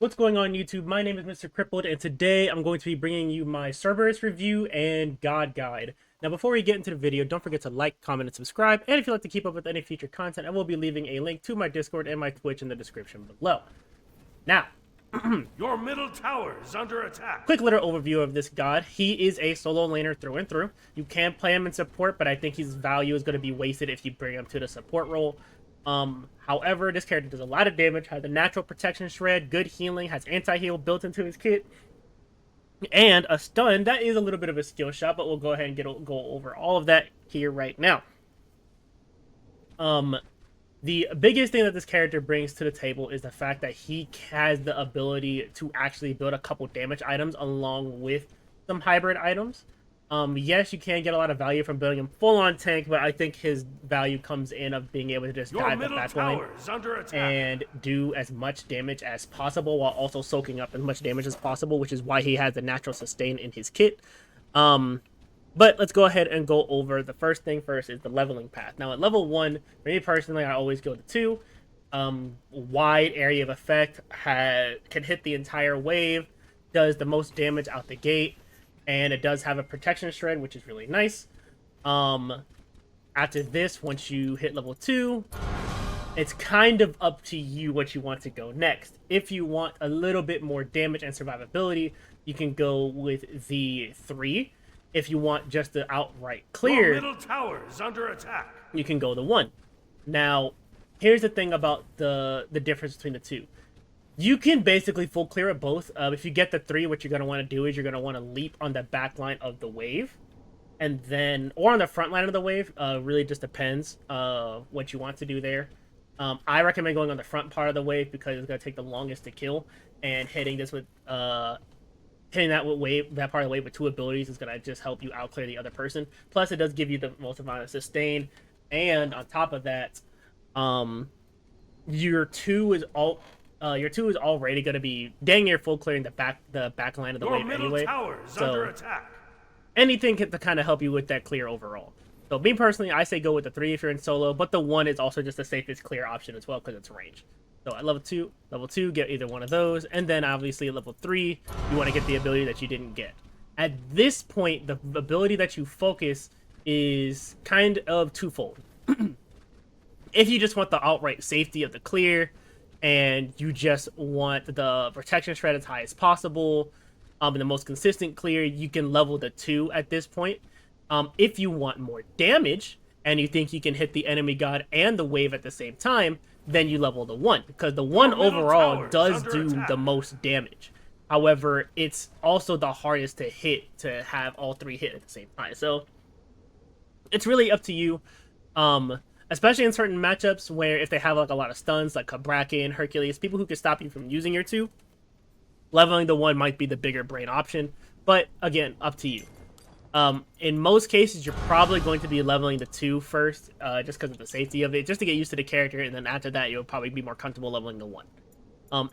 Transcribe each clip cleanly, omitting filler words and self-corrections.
What's going on YouTube? My name is Mr. Crippled, and today I'm going to be bringing you my Cerberus review and God Guide. Now, before we get into the video, don't forget to like, comment, and subscribe. And if you'd like to keep up with any future content, I will be leaving a link to my Discord and my Twitch in the description below. Now, Your middle tower is under attack. quick little overview of this god. He is a solo laner through and through. You can play him in support, but I think his value is going to be wasted if you bring him to the support role. However, this character does a lot of damage, has a natural protection shred, good healing, has anti-heal built into his kit, and a stun. That is a little bit of a skill shot, but we'll go ahead and go over all of that here right now. The biggest thing that this character brings to the table is the fact that he has the ability to actually build a couple damage items along with some hybrid items. Yes, you can get a lot of value from building him full-on tank, but I think his value comes in of being able to just dive the back line and do as much damage as possible while also soaking up as much damage as possible, which is why he has the natural sustain in his kit. But let's go ahead and go over the first thing first is the leveling path. Now, at level 1, for me personally, I always go to 2. Wide area of effect, can hit the entire wave, does the most damage out the gate, and it does have a protection shred, which is really nice. After this, once you hit level 2, it's kind of up to you what you want to go next. If you want a little bit more damage and survivability, you can go with the 3. If you want just the outright clear, your middle tower is under attack. You can go the 1. Now, here's the thing about the difference between the 2. You can basically full clear it both. If you get the 3, what you're going to want to do is you're going to want to leap on the back line of the wave, and then, or on the front line of the wave. Really just depends what you want to do there. I recommend going on the front part of the wave because it's going to take the longest to kill, and hitting this with hitting that part of the wave with 2 abilities is going to just help you out clear the other person. Plus, it does give you the most amount of sustain, and on top of that, your 2 is already going to be dang near full clearing the back line of the wave anyway. So under attack. Anything to kind of help you with that clear overall. So me personally, I say go with the 3 if you're in solo, but the 1 is also just the safest clear option as well because it's range. So at level 2, get either one of those, and then obviously at level 3, you want to get the ability that you didn't get. At this point, the ability that you focus is kind of twofold. If you just want the outright safety of the clear, and you just want the protection shred as high as possible, and the most consistent clear, you can level the 2 at this point. If you want more damage, and you think you can hit the enemy god and the wave at the same time, then you level the 1, because the 1 overall does do the most damage. However, it's also the hardest to hit, to have all 3 hit at the same time. So it's really up to you, especially in certain matchups where if they have like a lot of stuns, like Bracken, Hercules, people who can stop you from using your 2, leveling the 1 might be the bigger brain option. But again, up to you. In most cases, you're probably going to be leveling the 2 first, just because of the safety of it, just to get used to the character, and then after that, you'll probably be more comfortable leveling the 1.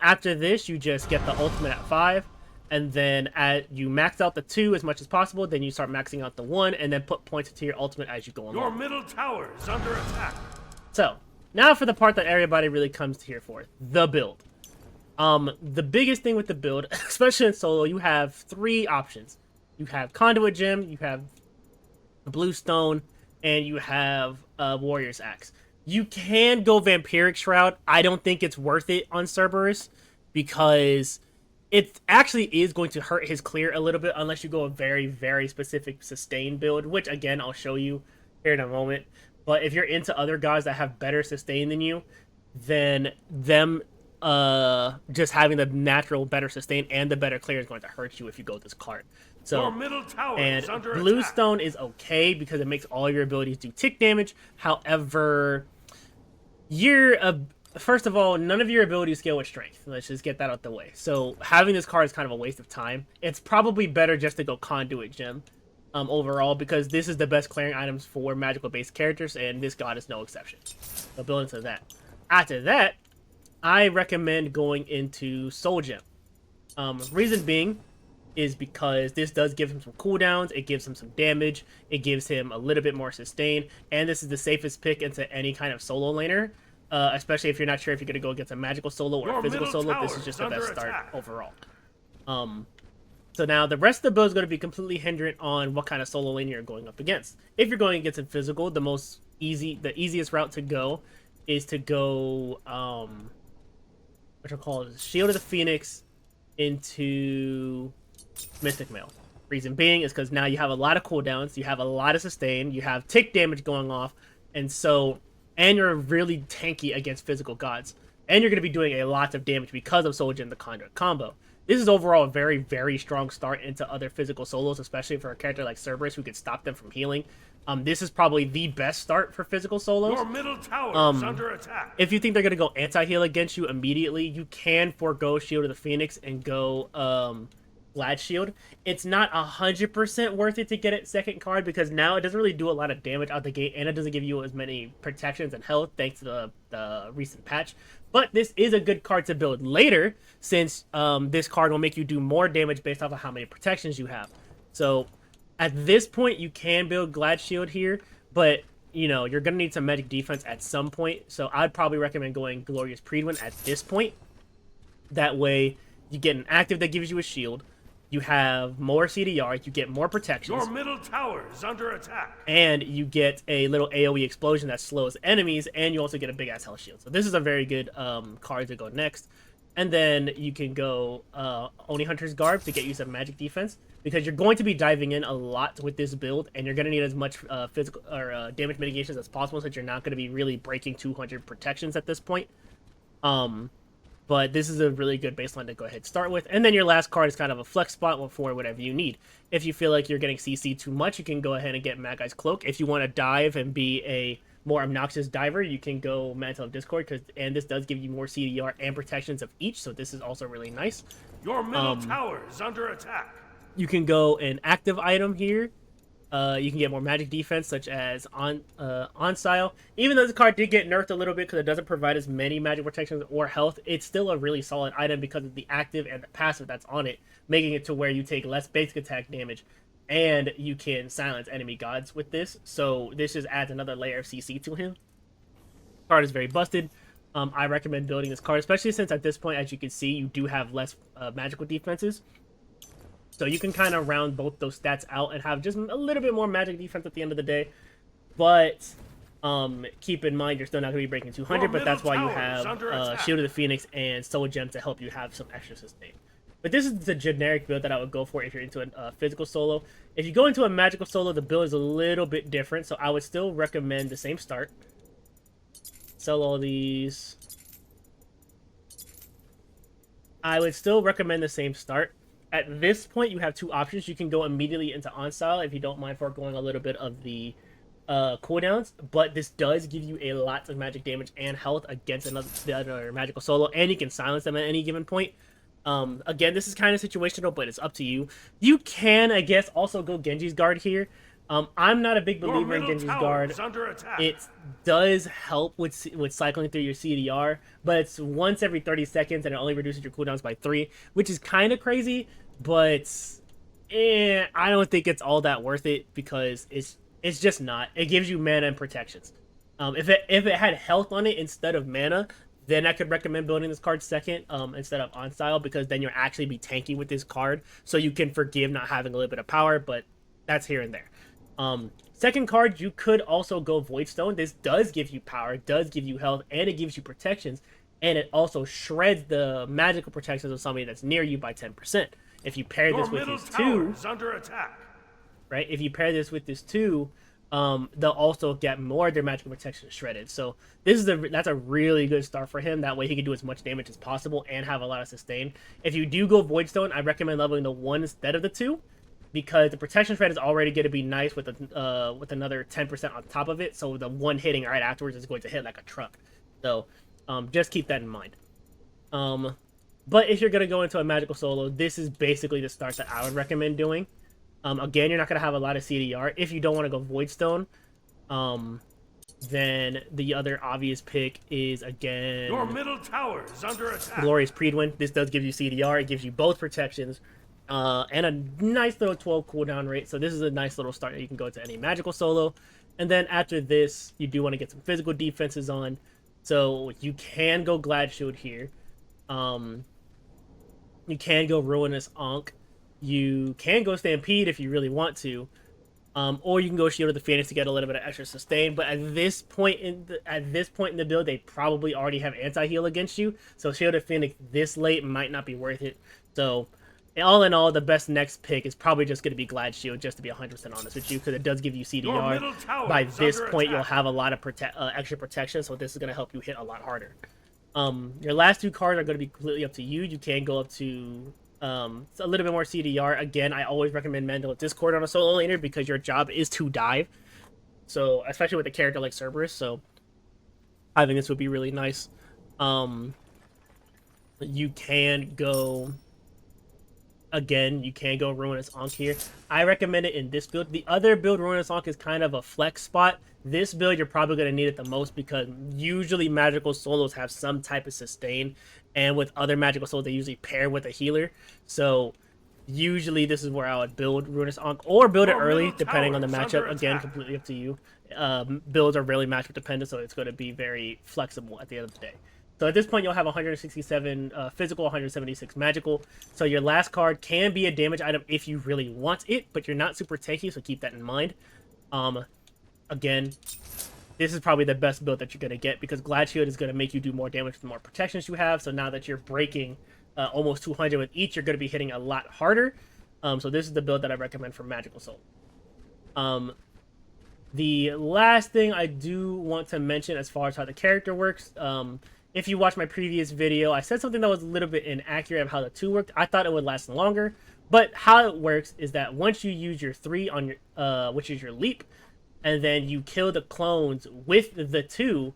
After this, you just get the ultimate at 5, and then you max out the 2 as much as possible, then you start maxing out the 1, and then put points into your ultimate as you go along. Your middle tower is under attack. So, now for the part that everybody really comes here for, the build. The biggest thing with the build, especially in solo, you have 3 options. You have Conduit Gem, you have Blue Stone, and you have Warrior's Axe. You can go Vampiric Shroud. I don't think it's worth it on Cerberus because it actually is going to hurt his clear a little bit unless you go a very, very specific sustain build, which again, I'll show you here in a moment. But if you're into other guys that have better sustain than you, then them just having the natural better sustain and the better clear is going to hurt you if you go this card. So, your middle tower and is under Bluestone attack. is okay because it makes all your abilities do tick damage. However, first of all, none of your abilities scale with strength. Let's just get that out the way. So having this card is kind of a waste of time. It's probably better just to go Conduit Gem overall, because this is the best clearing items for magical based characters, and this god is no exception. So build into that. After that, I recommend going into Soul Gem. Reason being is because this does give him some cooldowns, it gives him some damage, it gives him a little bit more sustain, and this is the safest pick into any kind of solo laner. especially if you're not sure if you're gonna go against a magical solo or a Your physical middle solo. tower This is just is the best under start attack. overall. So now the rest of the build is going to be completely hindrant on what kind of solo lane you're going up against. If you're going against a physical, the easiest route to go is to go what you call it, Shield of the Phoenix into Mystic Mail. Reason being is because now you have a lot of cooldowns, you have a lot of sustain, you have tick damage going off, and you're really tanky against physical gods, and you're going to be doing a lot of damage because of Soul Gem the Conduit combo. This is overall a very, very strong start into other physical solos, especially for a character like Cerberus who can stop them from healing. This is probably the best start for physical solos. Your middle tower is under attack. If you think they're going to go anti-heal against you immediately, you can forego Shield of the Phoenix and go Glad Shield. It's not 100% worth it to get it second card because now it doesn't really do a lot of damage out the gate and it doesn't give you as many protections and health thanks to the recent patch. But this is a good card to build later since this card will make you do more damage based off of how many protections you have. So at this point, you can build Glad Shield here, but you know, you're going to need some magic defense at some point. So I'd probably recommend going Glorious Predwin at this point. That way, you get an active that gives you a shield. You have more CDR, you get more protections. Your middle tower is under attack. And you get a little AoE explosion that slows enemies, and you also get a big-ass health shield. So this is a very good card to go next. And then you can go Oni Hunter's Garb to get you some magic defense, because you're going to be diving in a lot with this build, and you're going to need as much physical or damage mitigations as possible, since you're not going to be really breaking 200 protections at this point. But this is a really good baseline to go ahead and start with. And then your last card is kind of a flex spot for whatever you need. If you feel like you're getting CC too much, you can go ahead and get Mad Guy's Cloak. If you want to dive and be a more obnoxious diver, you can go Mantle of Discord, and this does give you more CDR and protections of each, so this is also really nice. Your middle tower is under attack. You can go an active item here. You can get more magic defense, such as on style. Even though this card did get nerfed a little bit because it doesn't provide as many magic protections or health, it's still a really solid item because of the active and the passive that's on it, making it to where you take less basic attack damage, and you can silence enemy gods with this. So this just adds another layer of CC to him. Card is very busted. I recommend building this card, especially since at this point, as you can see, you do have less magical defenses. So you can kind of round both those stats out and have just a little bit more magic defense at the end of the day. But keep in mind, you're still not going to be breaking 200, but that's why you have Shield of the Phoenix and Soul Gem to help you have some extra sustain. But this is the generic build that I would go for if you're into a physical solo. If you go into a magical solo, the build is a little bit different, so I would still recommend the same start. Sell all these. I would still recommend the same start. At this point, you have two options. You can go immediately into on-style if you don't mind foregoing a little bit of the cooldowns, but this does give you a lot of magic damage and health against another magical solo, and you can silence them at any given point. Again, this is kind of situational, but it's up to you. You can, I guess, also go Genji's Guard here. I'm not a big believer in Genji's Guard. It does help with cycling through your CDR, but it's once every 30 seconds, and it only reduces your cooldowns by 3, which is kind of crazy, but I don't think it's all that worth it because it's just not. It gives you mana and protections. If it had health on it instead of mana, then I could recommend building this card second instead of on style, because then you'll actually be tanky with this card, so you can forgive not having a little bit of power, but that's here and there. Second card, you could also go Voidstone. This does give you power, does give you health, and it gives you protections, and it also shreds the magical protections of somebody that's near you by 10%. If you pair this with his 2, right? If you pair this with this 2, they'll also get more of their magical protection shredded. So that's a really good start for him. That way he can do as much damage as possible and have a lot of sustain. If you do go Voidstone, I recommend leveling the 1 instead of the 2. Because the protection shred is already going to be nice with another 10% on top of it, so the 1 hitting right afterwards is going to hit like a truck. So just keep that in mind. But if you're going to go into a magical solo, this is basically the start that I would recommend doing. Again, you're not going to have a lot of CDR. If you don't want to go Voidstone, then the other obvious pick is, again, your middle tower is under attack. Glorious Predwin. This does give you CDR. It gives you both protections. And a nice little 12 cooldown rate. So this is a nice little start that you can go to any magical solo. And then after this, you do want to get some physical defenses on. So you can go Glad Shield here. You can go Ruinous Ankh. You can go Stampede if you really want to. Or you can go Shield of the Phoenix to get a little bit of extra sustain. But at this point in the build, they probably already have anti-heal against you. So Shield of Phoenix this late might not be worth it. So all in all, the best next pick is probably just going to be Glad Shield, just to be 100% honest with you, because it does give you CDR. By this point, you'll have a lot of extra protection, so this is going to help you hit a lot harder. Your last two cards are going to be completely up to you. You can go up to a little bit more CDR. Again, I always recommend Mandala Discord on a solo laner because your job is to dive. So, especially with a character like Cerberus, so I think this would be really nice. You can go... Again, you can go Ruinous Ankh here. I recommend it in this build. The other build, Ruinous Ankh, is kind of a flex spot. This build, you're probably going to need it the most because usually magical solos have some type of sustain. And with other magical solos, they usually pair with a healer. So usually this is where I would build Ruinous Ankh or build it early, depending on the matchup. Again, completely up to you. Builds are really matchup dependent, so it's going to be very flexible at the end of the day. So at this point, you'll have 167 physical, 176 magical. So your last card can be a damage item if you really want it, but you're not super tanky, so keep that in mind. Again, this is probably the best build that you're going to get because Glad Shield is going to make you do more damage with the more protections you have. So now that you're breaking almost 200 with each, you're going to be hitting a lot harder. So this is the build that I recommend for Magical Soul. The last thing I do want to mention as far as how the character works, if you watch my previous video, I said something that was a little bit inaccurate of how the 2 worked. I thought it would last longer, but how it works is that once you use your 3 on your, which is your leap, and then you kill the clones with the 2,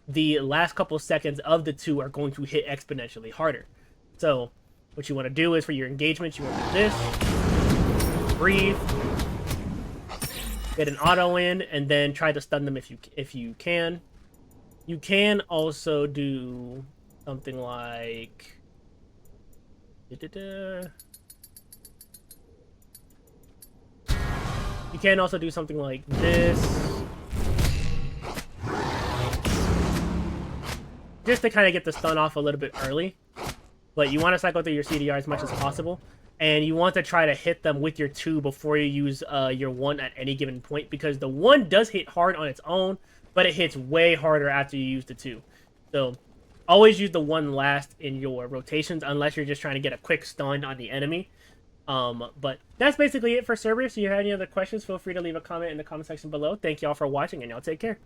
the last couple seconds of the 2 are going to hit exponentially harder. So what you want to do is for your engagement, you want to do this, breathe, get an auto in, and then try to stun them if you can. You can also do something like... You can also do something like this. Just to kind of get the stun off a little bit early. But you want to cycle through your CDR as much as possible. And you want to try to hit them with your 2 before you use your 1 at any given point. Because the 1 does hit hard on its own, but it hits way harder after you use the 2. So always use the 1 last in your rotations unless you're just trying to get a quick stun on the enemy. But that's basically it for Cerberus. If you have any other questions, feel free to leave a comment in the comment section below. Thank y'all for watching, and y'all take care.